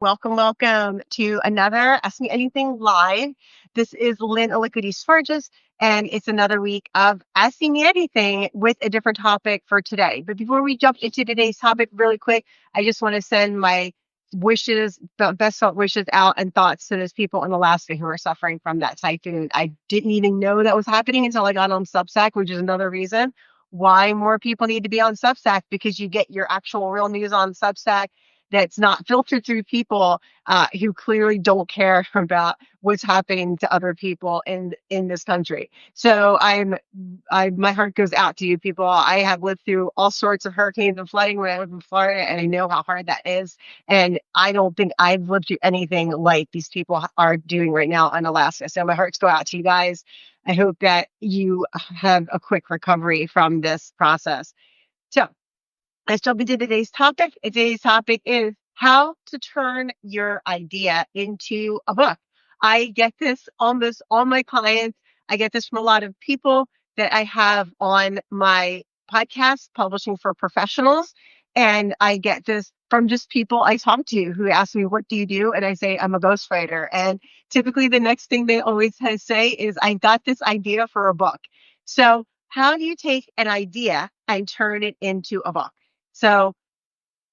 Welcome to another Ask Me Anything Live. This is Lynn Aliquity Spargus, and it's another week of Asking Me Anything with a different topic for today. But before we jump into today's topic, really quick, I just want to send my best felt wishes out and thoughts to those people in Alaska who are suffering from that typhoon. I didn't even know that was happening until I got on Substack, which is another reason why more people need to be on Substack, because you get your actual real news on Substack that's not filtered through people who clearly don't care about what's happening to other people in this country. So my heart goes out to you people. I have lived through all sorts of hurricanes and flooding when I lived in Florida, and I know how hard that is. And I don't think I've lived through anything like these people are doing right now in Alaska. So my hearts go out to you guys. I hope that you have a quick recovery from this process. So let's jump into today's topic. Today's topic is how to turn your idea into a book. I get this almost all my clients. I get this from a lot of people that I have on my podcast, Publishing for Professionals. And I get this from just people I talk to who ask me, what do you do? And I say, I'm a ghostwriter. And typically the next thing they always say is, I got this idea for a book. So how do you take an idea and turn it into a book? So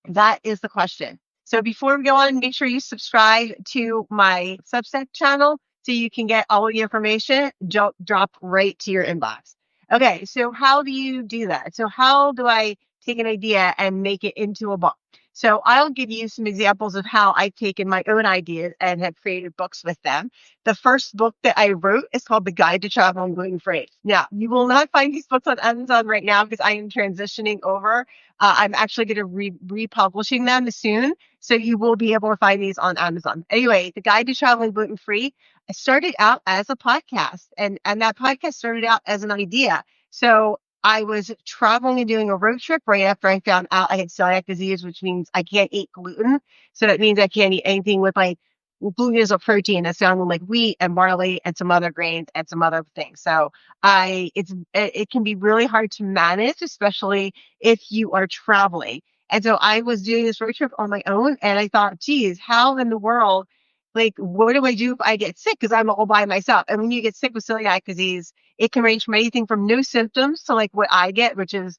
that is the question. So before we go on, make sure you subscribe to my Substack channel so you can get all the information drop right to your inbox. Okay, so how do you do that? So how do I take an idea and make it into a book? So I'll give you some examples of how I've taken my own ideas and have created books with them. The first book that I wrote is called The Guide to Traveling Gluten-Free. Now, you will not find these books on Amazon right now because I am transitioning over. I'm actually going to republishing them soon, so you will be able to find these on Amazon. Anyway, The Guide to Traveling Gluten-Free, I started out as a podcast, and that podcast started out as an idea. So I was traveling and doing a road trip right after I found out I had celiac disease, which means I can't eat gluten. So that means I can't eat anything with gluten is a protein that's found in like wheat and barley and some other grains and some other things. So it can be really hard to manage, especially if you are traveling. And so I was doing this road trip on my own, and I thought, geez, how in the world, like, what do I do if I get sick? Because I'm all by myself. And when you get sick with celiac disease, it can range from anything from no symptoms to like what I get, which is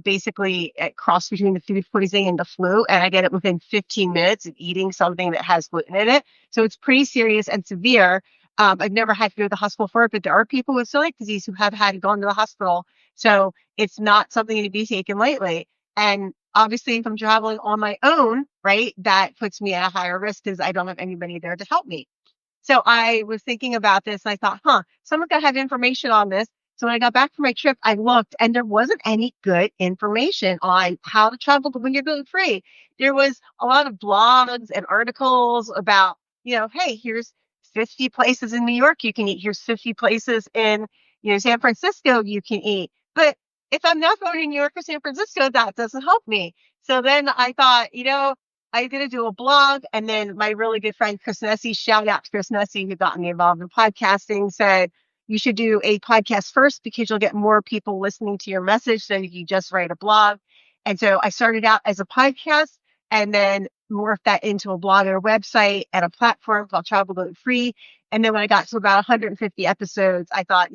basically a cross between the food poisoning and the flu. And I get it within 15 minutes of eating something that has gluten in it. So it's pretty serious and severe. I've never had to go to the hospital for it, but there are people with celiac disease who have had gone to the hospital. So it's not something to be taken lightly. And obviously, if I'm traveling on my own, right, that puts me at a higher risk because I don't have anybody there to help me. So I was thinking about this and I thought, someone's got to have information on this. So when I got back from my trip, I looked and there wasn't any good information on how to travel when you're gluten free. There was a lot of blogs and articles about, hey, here's 50 places in New York you can eat. Here's 50 places in, San Francisco you can eat. But if I'm not going to New York or San Francisco, that doesn't help me. So then I thought, I'm going to do a blog. And then my really good friend, Chris Nesi, shout out to Chris Nesi, who got me involved in podcasting, said, you should do a podcast first because you'll get more people listening to your message than if you just write a blog. And so I started out as a podcast and then morphed that into a blog and a website and a platform called Travel Gluten Free. And then when I got to about 150 episodes, I thought,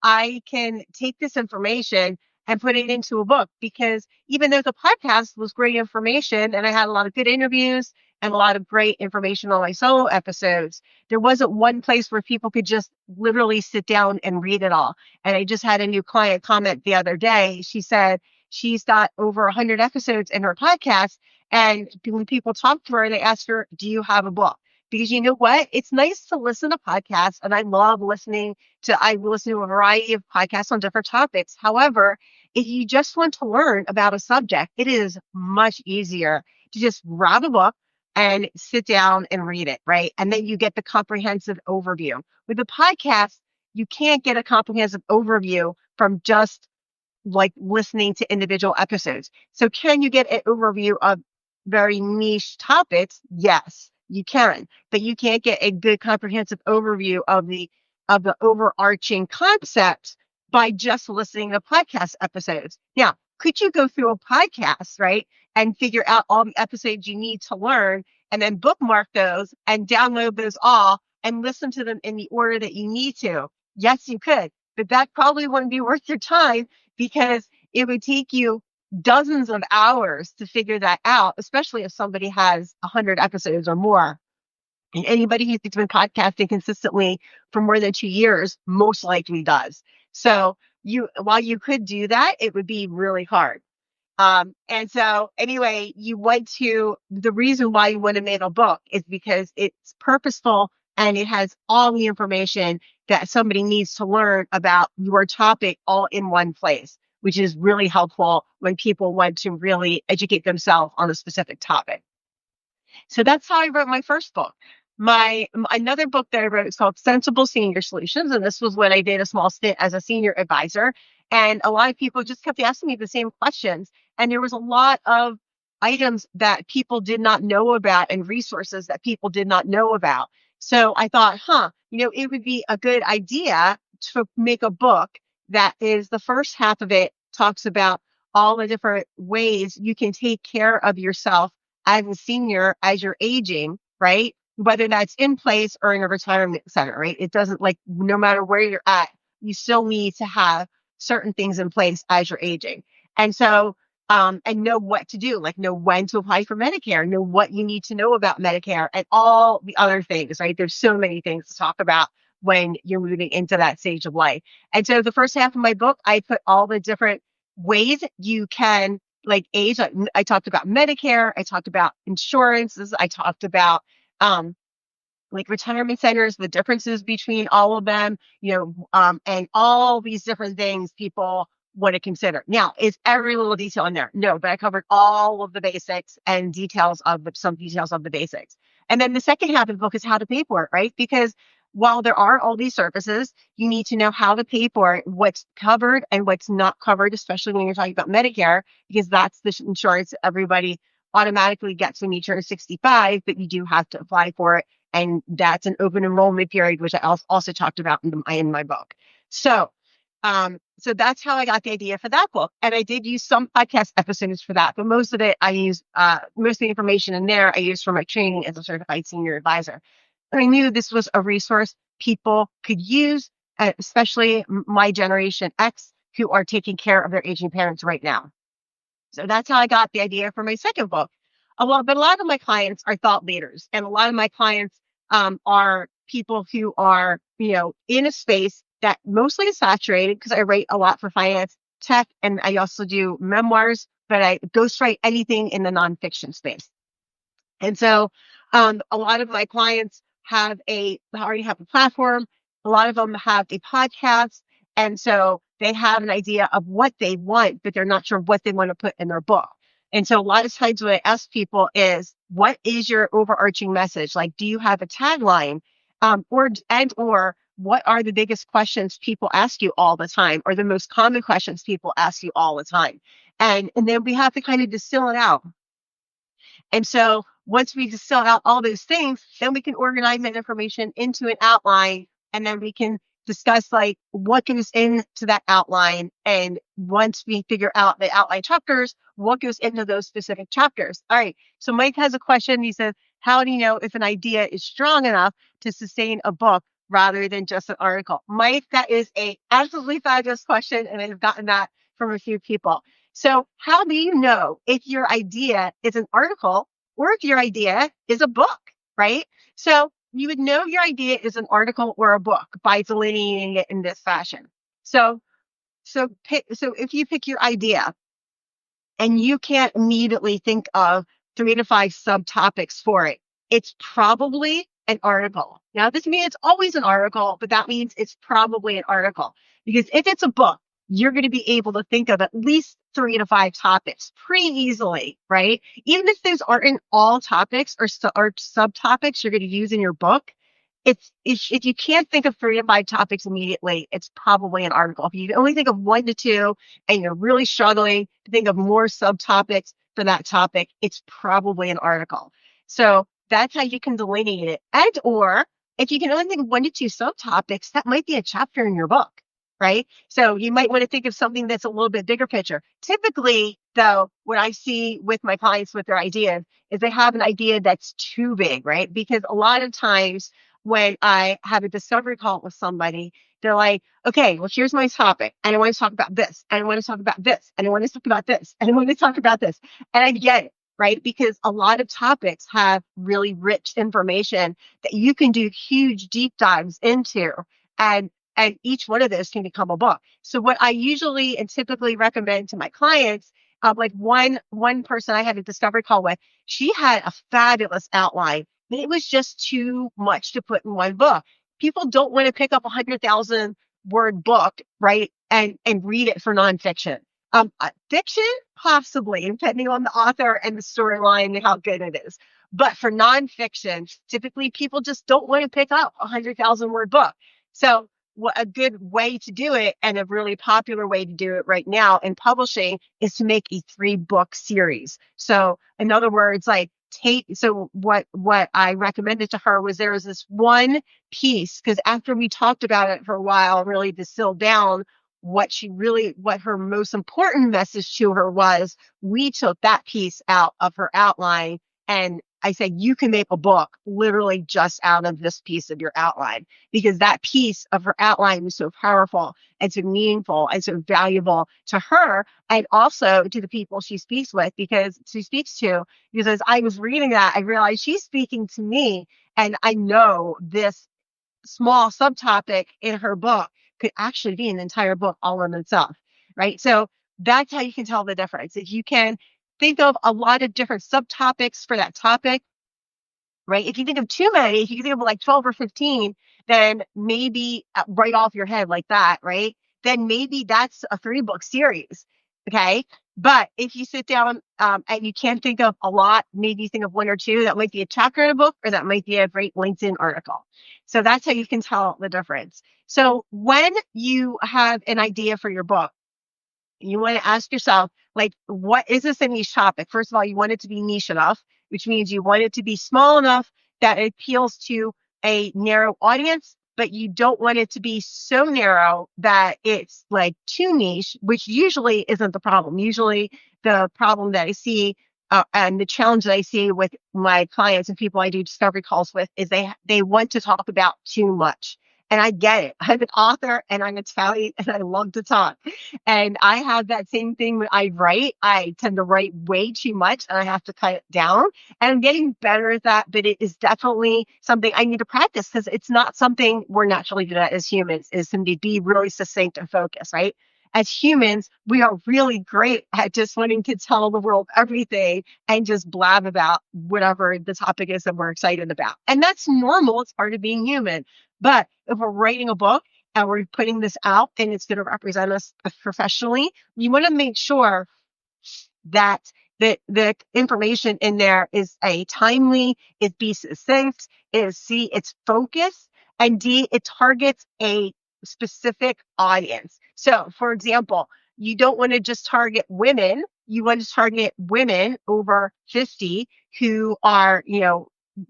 I can take this information and put it into a book, because even though the podcast was great information and I had a lot of good interviews and a lot of great information on my solo episodes, there wasn't one place where people could just literally sit down and read it all. And I just had a new client comment the other day. She said she's got over 100 episodes in her podcast. And when people talk to her, they ask her, do you have a book? Because you know what? It's nice to listen to podcasts. And I listen to a variety of podcasts on different topics. However, if you just want to learn about a subject, it is much easier to just grab a book and sit down and read it, right? And then you get the comprehensive overview. With a podcast, you can't get a comprehensive overview from just like listening to individual episodes. So can you get an overview of very niche topics? Yes, you can, but you can't get a good comprehensive overview of the overarching concepts by just listening to podcast episodes. Now, could you go through a podcast, right? And figure out all the episodes you need to learn and then bookmark those and download those all and listen to them in the order that you need to? Yes, you could, but that probably wouldn't be worth your time because it would take you dozens of hours to figure that out, especially if somebody has 100 episodes or more. And anybody who's been podcasting consistently for more than 2 years most likely does. So while you could do that, it would be really hard. And so anyway, the reason why you want to make a book is because it's purposeful and it has all the information that somebody needs to learn about your topic all in one place, which is really helpful when people want to really educate themselves on a specific topic. So that's how I wrote my first book. Another book that I wrote is called Sensible Senior Solutions, and this was when I did a small stint as a senior advisor. And a lot of people just kept asking me the same questions, and there was a lot of items that people did not know about and resources that people did not know about. So I thought, it would be a good idea to make a book that is the first half of it talks about all the different ways you can take care of yourself as a senior as you're aging, right? Whether that's in place or in a retirement center, right? It doesn't, like, no matter where you're at, you still need to have certain things in place as you're aging. And so, and know what to do, like know when to apply for Medicare, know what you need to know about Medicare and all the other things, right? There's so many things to talk about when you're moving into that stage of life. And so the first half of my book, I put all the different ways you can like age. I talked about Medicare. I talked about insurances. I talked about like retirement centers, the differences between all of them, and all these different things people want to consider. Now, is every little detail in there? No, but I covered all of the basics and some details of the basics. And then the second half of the book is how to pay for it, right? Because while there are all these services, you need to know how to pay for it, what's covered and what's not covered, especially when you're talking about Medicare, because that's the insurance everybody automatically gets when you turn 65, but you do have to apply for it. And that's an open enrollment period, which I also talked about in my book. So that's how I got the idea for that book. And I did use some podcast episodes for that, but most of it most of the information in there I used for my training as a certified senior advisor. And I knew this was a resource people could use, especially my generation X, who are taking care of their aging parents right now. So that's how I got the idea for my second book. But a lot of my clients are thought leaders, and a lot of my clients are people who are, in a space that mostly is saturated because I write a lot for finance, tech, and I also do memoirs, but I ghostwrite anything in the nonfiction space. And so a lot of my clients already have a platform. A lot of them have a podcast. And so they have an idea of what they want, but they're not sure what they want to put in their book. And so a lot of times what I ask people is, what is your overarching message? Like, do you have a tagline? Or what are the biggest questions people ask you all the time, or the most common questions people ask you all the time? And then we have to kind of distill it out. And so once we distill out all those things, then we can organize that information into an outline, and then we can discuss like what goes into that outline. And once we figure out the outline chapters, what goes into those specific chapters. All right. So Mike has a question. He says, how do you know if an idea is strong enough to sustain a book rather than just an article? Mike, that is a absolutely fabulous question. And I've gotten that from a few people. So how do you know if your idea is an article or if your idea is a book, right? So you would know your idea is an article or a book by delineating it in this fashion. So if you pick your idea and you can't immediately think of 3 to 5 subtopics for it, it's probably an article. Now, this means it's always an article, but that means it's probably an article. Because if it's a book, you're going to be able to think of at least 3 to 5 topics pretty easily, right? Even if those aren't all topics or subtopics you're going to use in your book, if you can't think of 3 to 5 topics immediately, it's probably an article. If you can only think of 1 to 2 and you're really struggling to think of more subtopics for that topic, it's probably an article. So that's how you can delineate it. And or if you can only think of 1 to 2 subtopics, that might be a chapter in your book. right? So you might want to think of something that's a little bit bigger picture. Typically, though, what I see with my clients with their ideas is they have an idea that's too big, right? Because a lot of times when I have a discovery call with somebody, they're like, okay, well, here's my topic. And I want to talk about this. And I want to talk about this. And I want to talk about this. And I want to talk about this. And I get it, right? Because a lot of topics have really rich information that you can do huge deep dives into. And each one of those can become a book. So what I usually and typically recommend to my clients, like one person I had a discovery call with, she had a fabulous outline. It was just too much to put in one book. People don't want to pick up 100,000 word book, right, and read it for nonfiction. Fiction, possibly, depending on the author and the storyline and how good it is. But for nonfiction, typically people just don't want to pick up a 100,000 word book. So a good way to do it, and a really popular way to do it right now in publishing, is to make a 3-book series. So in other words, like what I recommended to her was there was this one piece, because after we talked about it for a while, really distilled down what her most important message to her was, we took that piece out of her outline, and I said, you can make a book literally just out of this piece of your outline, because that piece of her outline was so powerful and so meaningful and so valuable to her, and also to the people she speaks with, because she speaks to, because as I was reading that, I realized she's speaking to me, and I know this small subtopic in her book could actually be an entire book all in itself, right? So that's how you can tell the difference. If you can think of a lot of different subtopics for that topic, right? If you think of too many, if you think of like 12 or 15, then maybe right off your head like that, right? Then maybe that's a 3-book series. Okay. But if you sit down and you can't think of a lot, maybe you think of 1 or 2, that might be a chapter in a book, or that might be a great LinkedIn article. So that's how you can tell the difference. So when you have an idea for your book, you want to ask yourself, like, what is this a niche topic? First of all, you want it to be niche enough, which means you want it to be small enough that it appeals to a narrow audience, but you don't want it to be so narrow that it's like too niche, which usually isn't the problem. Usually, the problem that I see and the challenge that I see with my clients and people I do discovery calls with is they want to talk about too much. And I get it. I'm an author and I'm Italian and I love to talk. And I have that same thing when I write. I tend to write way too much and I have to cut it down. And I'm getting better at that, but it is definitely something I need to practice, because it's not something we're naturally good at as humans, is to be really succinct and focused, right? As humans, we are really great at just wanting to tell the world everything and just blab about whatever the topic is that we're excited about. And that's normal. It's part of being human. But if we're writing a book and we're putting this out and it's going to represent us professionally, you want to make sure that the information in there is A, timely, it be succinct, is C, it's focused, and D, it targets a specific audience. So, for example, you don't want to just target women. You want to target women over 50 who are,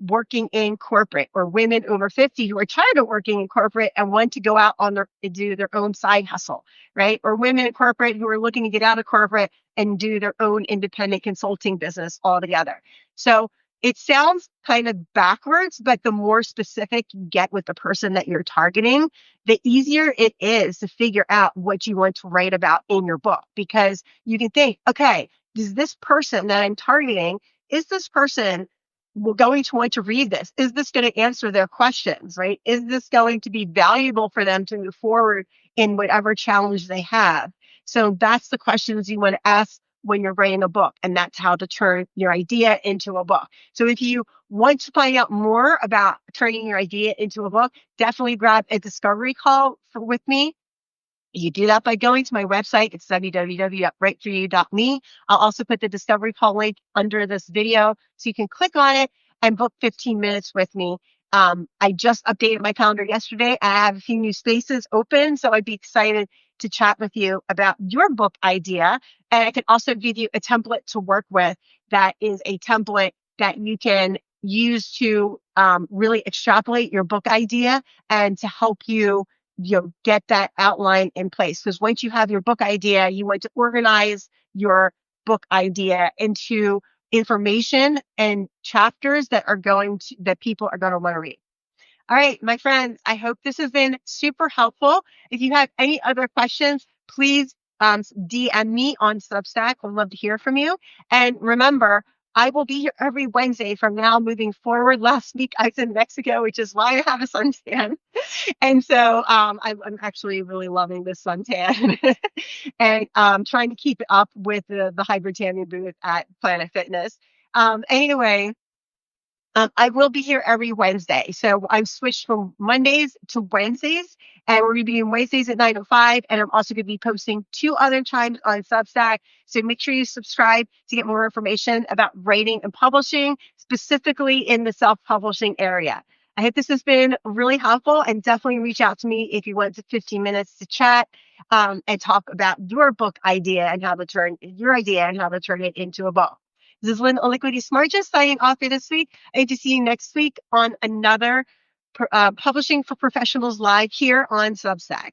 working in corporate, or women over 50 who are tired of working in corporate and want to go out on do their own side hustle, right? Or women in corporate who are looking to get out of corporate and do their own independent consulting business altogether. So it sounds kind of backwards, but the more specific you get with the person that you're targeting, the easier it is to figure out what you want to write about in your book, because you can think, okay, is this person that I'm targeting, is this person going to want to read this? Is this going to answer their questions, right? Is this going to be valuable for them to move forward in whatever challenge they have? So that's the questions you want to ask when you're writing a book, and that's how to turn your idea into a book. So if you want to find out more about turning your idea into a book, definitely grab a discovery call with me. You do that by going to my website. It's www.writeforyou.me. I'll also put the discovery call link under this video, so you can click on it and book 15 minutes with me. I just updated my calendar yesterday. I have a few new spaces open, so I'd be excited to chat with you about your book idea. And I can also give you a template to work with that is a template that you can use to really extrapolate your book idea and to help you get that outline in place. Because once you have your book idea, you want to organize your book idea into information and chapters that people are going to want to read. All right, my friends, I hope this has been super helpful. If you have any other questions, please DM me on Substack. I'd love to hear from you. And remember, I will be here every Wednesday from now moving forward. Last week I was in Mexico, which is why I have a suntan. And so I'm actually really loving this suntan and trying to keep it up with the hybrid tanning booth at Planet Fitness. Anyway, I will be here every Wednesday. So I've switched from Mondays to Wednesdays, and we're going to be doing Wednesdays at 9:05. And I'm also going to be posting 2 other times on Substack. So make sure you subscribe to get more information about writing and publishing, specifically in the self-publishing area. I hope this has been really helpful, and definitely reach out to me if you want 15 minutes to chat and talk about your book idea and how to turn it into a book. This is Lynn Liquidity Smartest signing off for this week. I hope to see you next week on another Publishing for Professionals live here on Substack.